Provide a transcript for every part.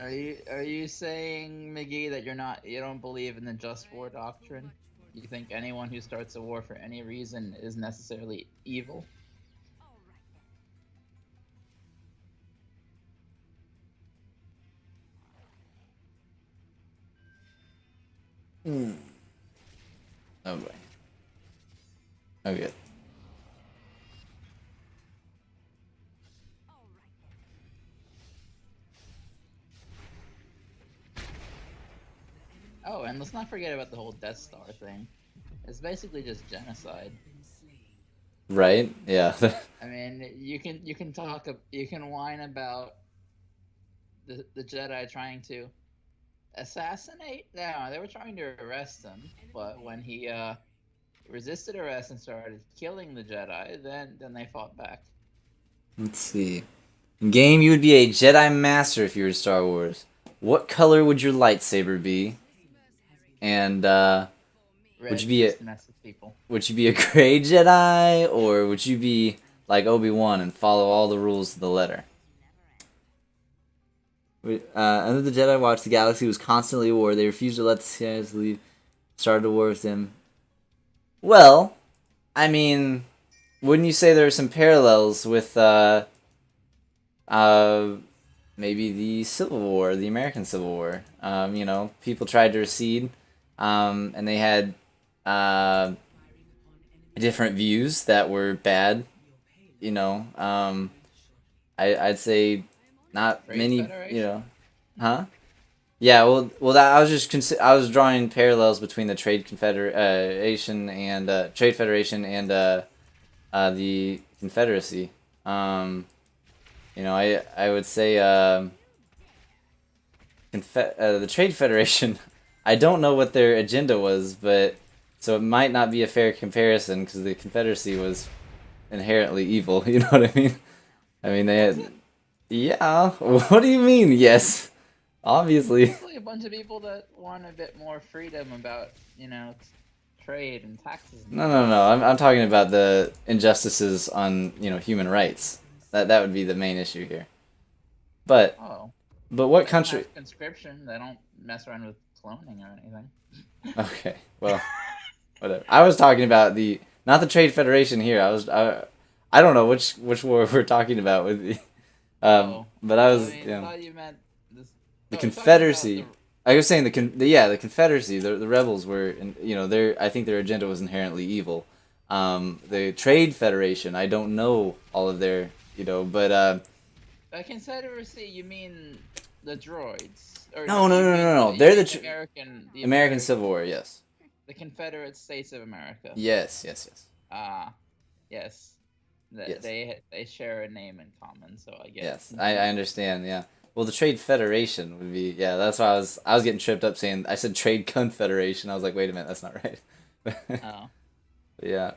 Are you saying, McGee, that you don't believe in the just war doctrine? You think anyone who starts a war for any reason is necessarily evil? Hmm. Oh boy. Okay. Oh, and let's not forget about the whole Death Star thing. It's basically just genocide. Right? Yeah. I mean, you can whine about the Jedi trying to assassinate. No, they were trying to arrest him, but when he resisted arrest and started killing the Jedi, then they fought back. Let's see. In game, you would be a Jedi Master if you were Star Wars. What color would your lightsaber be? And would you Red, be a just mess with people. would you be a gray Jedi, or would you be like Obi-Wan and follow all the rules to the letter? Under the Jedi Watch, the galaxy was constantly at war. They refused to let the Sith leave. Started a war with them. Well, I mean, wouldn't you say there are some parallels with uh, maybe the Civil War, the American Civil War? People tried to recede, and they had uh, different views that were bad. You know, I'd say not Trade many. Federation. Huh? Yeah, that I was just I was drawing parallels between the Trade Federation and the Confederacy. Um, I would say the Trade Federation. I don't know what their agenda was, but so it might not be a fair comparison because the Confederacy was inherently evil. You know what I mean? I mean they Was had. it? Yeah. What do you mean? Yes. Obviously. Basically, a bunch of people that want a bit more freedom about trade and taxes and No, stuff. no, no. I'm talking about the injustices on human rights. That would be the main issue here. But Oh, but what they don't country? have conscription. They don't mess around with cloning or anything. Okay, well, whatever. I was talking about the not the Trade Federation here. I don't know which war we're talking about with the Oh, but I I was mean, thought you meant this. the Oh, you're talking about the. Confederacy. I was saying the Confederacy, the rebels were, I think their agenda was inherently evil. The Trade Federation, I don't know all of their, but By Confederacy, you mean the droids, or no, no, you no, mean no, no. you They're mean the American Civil War. Yes, the Confederate States of America. yes, yes, yes, Ah, yes. yes, They share a name in common, so I get yes. I confused. understand. Yeah. Well, the Trade Federation would be, yeah. That's why I was getting tripped up saying I said Trade Confederation. I was like, wait a minute, that's not right. Oh, Yeah.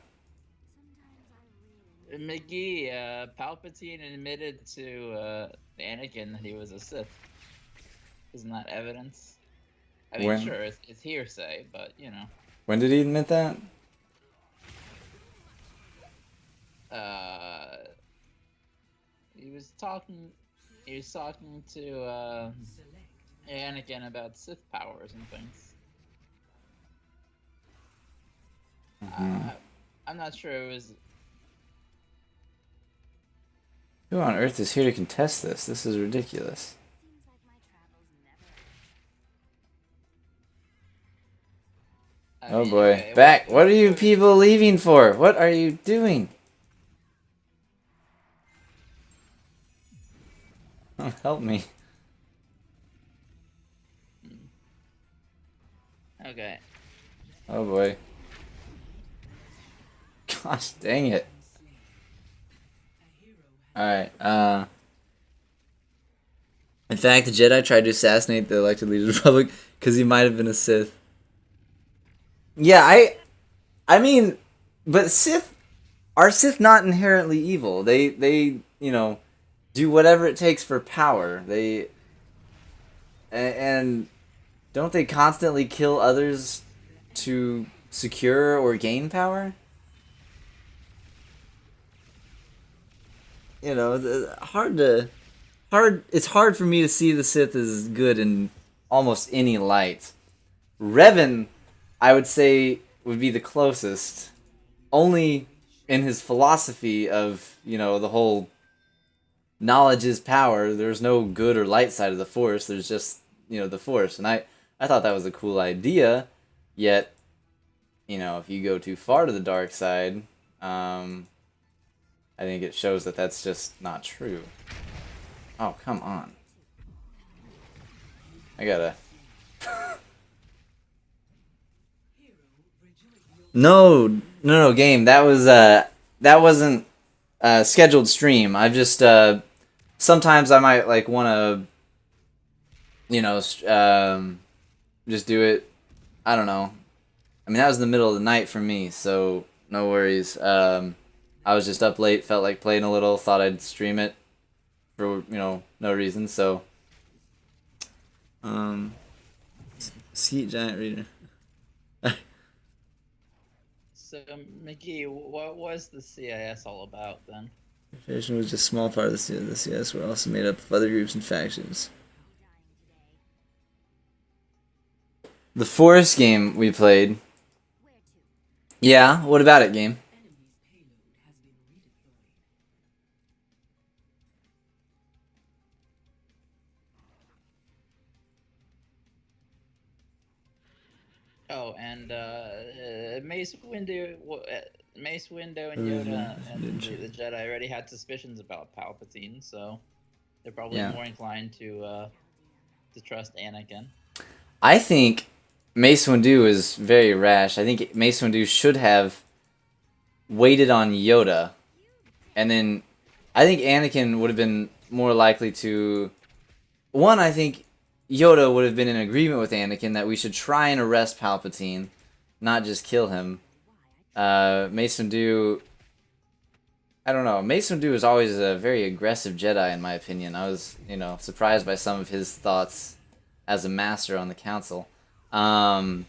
McGee, Palpatine admitted to Anakin that he was a Sith. Isn't that evidence? I mean, When sure, it's hearsay, but when did he admit that? uh, he was talking. He was talking to Anakin about Sith powers and things. Hmm. Uh, I'm not sure it was. Who on earth is here to contest this? This is ridiculous. I Oh mean, boy. okay, Back. What are you what people leaving for? What are you doing? Oh, help me. okay. Oh boy. Gosh dang it. Alright, in fact, the Jedi tried to assassinate the elected leader of the Republic because he might have been a Sith. Yeah, I mean, but Sith not inherently evil. They do whatever it takes for power. And don't they constantly kill others to secure or gain power? Hard hard. It's hard for me to see the Sith as good in almost any light. Revan, I would say, would be the closest. Only in his philosophy of, the whole knowledge is power. There's no good or light side of the Force. There's just, the Force. And I thought that was a cool idea. Yet, if you go too far to the dark side, I think it shows that that's just not true. Oh, come on. I gotta... No, game. That wasn't a scheduled stream. I've just, sometimes I might, like, want to, just do it. I don't know. I mean, that was in the middle of the night for me, so no worries. I was just up late, felt like playing a little, thought I'd stream it for, no reason, so. Skeet Giant Reader. So, Mickey, what was the CIS all about then? The Federation was just a small part of the CIS. The CIS were also made up of other groups and factions. The Forest game we played. Yeah, what about it, game? Oh, and Mace Windu, and Yoda and the Jedi already had suspicions about Palpatine, so they're probably more inclined to trust Anakin. I think Mace Windu is very rash. I think Mace Windu should have waited on Yoda, and then I think Anakin would have been more likely to. One, I think Yoda would have been in agreement with Anakin that we should try and arrest Palpatine, not just kill him. Mace Windu, I don't know. Mace Windu is always a very aggressive Jedi, in my opinion. I was, surprised by some of his thoughts as a master on the council. But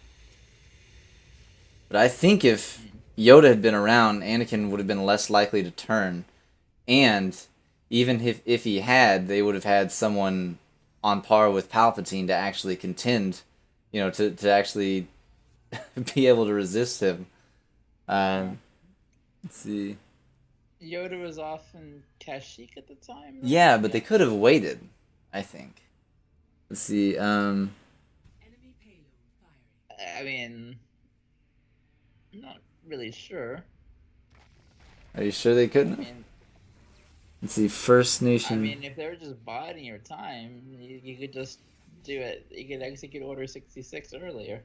I think if Yoda had been around, Anakin would have been less likely to turn. And even if he had, they would have had someone on par with Palpatine to actually contend, to actually be able to resist him. Let's see. Yoda was off in Kashyyyk at the time. Right? Yeah, but they could have waited, I think. Let's see. I mean, I'm not really sure. Are you sure they couldn't? Let's see, First Nation. I mean, if they were just biding your time, you could just do it. You could execute Order 66 earlier.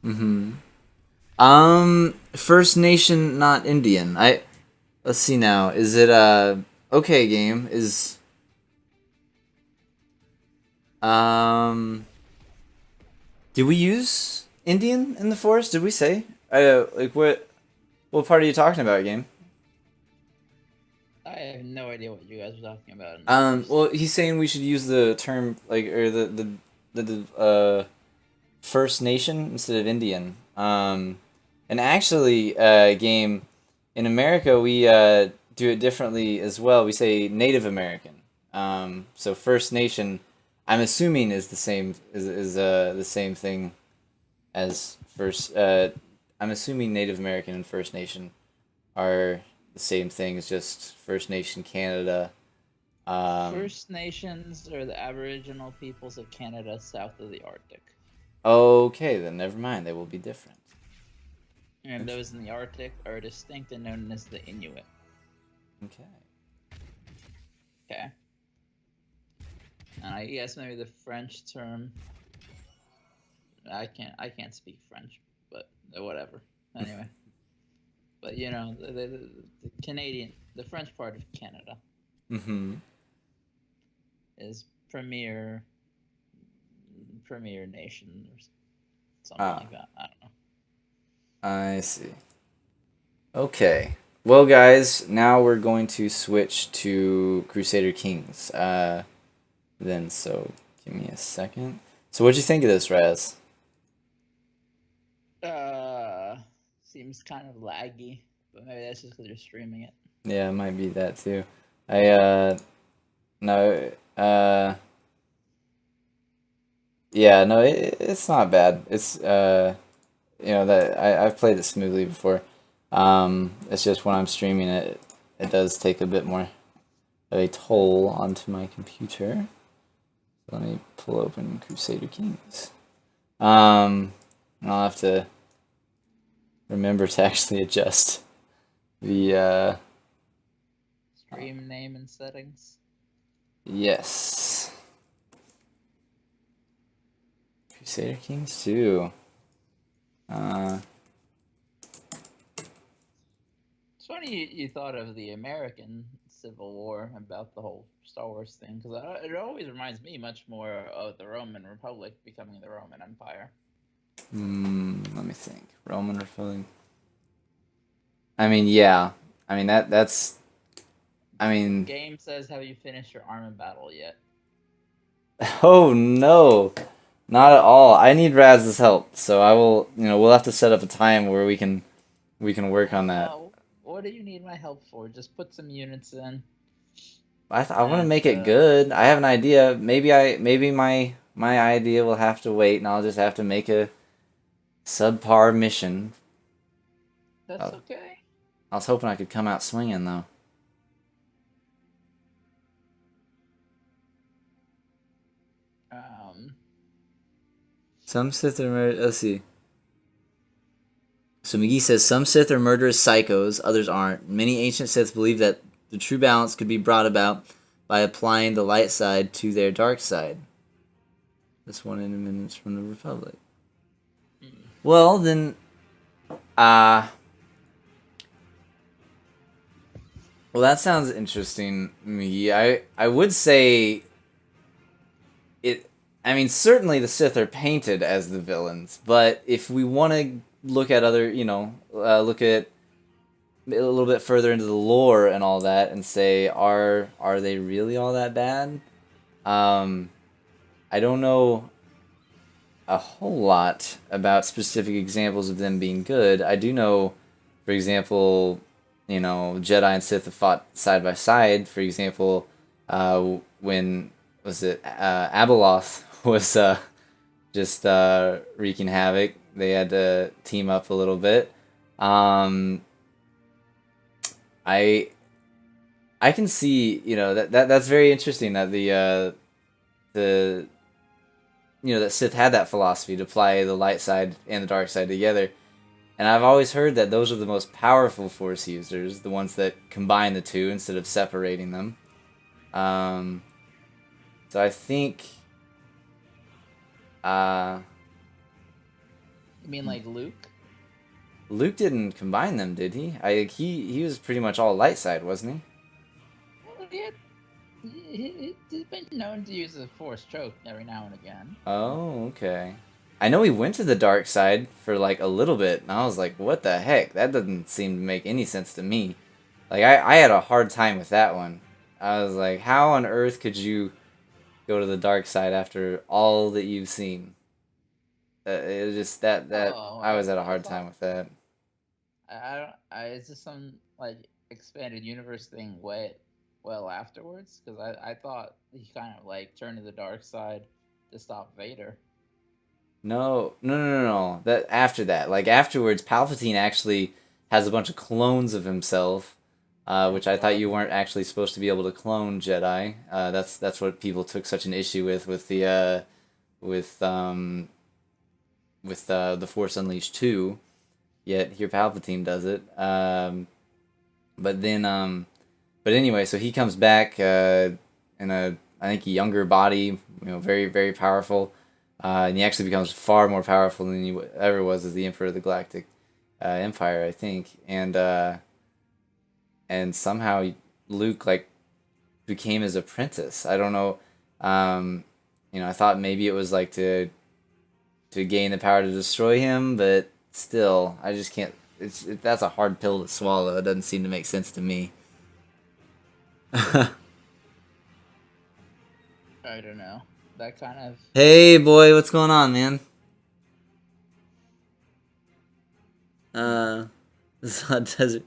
Mm-hmm. First Nation, not Indian. Let's see now. Is it okay game? Did we use Indian in the forest? Did we say? Like what part are you talking about, game? I have no idea what you guys are talking about. Well, he's saying we should use the term the First Nation instead of Indian. And actually, game in America we do it differently as well. We say Native American. So First Nation, I'm assuming is the same the same thing as first. I'm assuming Native American and First Nation are the same thing as just First Nation Canada. First Nations are the Aboriginal peoples of Canada south of the Arctic. Okay, then never mind. They will be different. And those in the Arctic are distinct and known as the Inuit. Okay. Okay. And I guess maybe the French term. I can't speak French, but whatever. Anyway. But the Canadian, the French part of Canada. Mm-hmm. Is premier nation or something like that. I don't know. I see. Okay. Well, guys, now we're going to switch to Crusader Kings. Then, so give me a second. So, what'd you think of this, Raz? Seems kind of laggy, but maybe that's just because you're streaming it. Yeah, it might be that too. Yeah, no, it's not bad. It's that I've played it smoothly before. It's just when I'm streaming it, it does take a bit more of a toll onto my computer. Let me pull open Crusader Kings. I'll have to remember to actually adjust the Stream name and settings. yes. Crusader Kings 2. It's funny you thought of the American Civil War about the whole Star Wars thing, because it always reminds me much more of the Roman Republic becoming the Roman Empire. Let me think. Roman Republic. I mean, yeah. I mean that's. I mean. Game says, "Have you finished your armor battle yet?" Oh no, not at all. I need Raz's help, so I will. We'll have to set up a time where we can work on that. What do you need my help for? Just put some units in. I want to make it good. I have an idea. Maybe my idea will have to wait, and I'll just have to make a subpar mission. That's okay. I was hoping I could come out swinging though. Some Sith are let's see. So McGee says some Sith are murderous psychos, others aren't. Many ancient Sith believe that the true balance could be brought about by applying the light side to their dark side. This one independence from the Republic. Well, then, well, that sounds interesting, McGee. I would say it. I mean, certainly the Sith are painted as the villains, but if we want to look at other, look at a little bit further into the lore and all that, and say, are they really all that bad? I don't know a whole lot about specific examples of them being good. I do know, for example, Jedi and Sith have fought side by side. For example, when was it Abeloth was just wreaking havoc. They had to team up a little bit. I can see, that's very interesting that the that Sith had that philosophy to apply the light side and the dark side together. And I've always heard that those are the most powerful Force users, the ones that combine the two instead of separating them. So I think you mean like Luke? Luke didn't combine them, did he? He was pretty much all light side, wasn't he? Well, he's been known to use a Force choke every now and again. Oh, okay. I know he went to the dark side for like a little bit, and I was like, what the heck? That doesn't seem to make any sense to me. Like, I had a hard time with that one. I was like, how on earth could you go to the dark side after all that you've seen? It was just I was at a hard time with that. It's just some like expanded universe thing well afterwards, because I thought he kind of like turned to the dark side to stop Vader. No. That after that, like afterwards, Palpatine actually has a bunch of clones of himself, which I thought you weren't actually supposed to be able to clone Jedi. That's what people took such an issue with the the Force Unleashed 2. Yet here Palpatine does it. But anyway, so he comes back in a I think a younger body, very very powerful. And he actually becomes far more powerful than he ever was as the Emperor of the Galactic Empire, I think. And somehow Luke like became his apprentice. I don't know. I thought maybe it was like to gain the power to destroy him, but still, I just can't. That's a hard pill to swallow. It doesn't seem to make sense to me. I don't know. That kind of. Hey, boy, what's going on, man? This hot desert.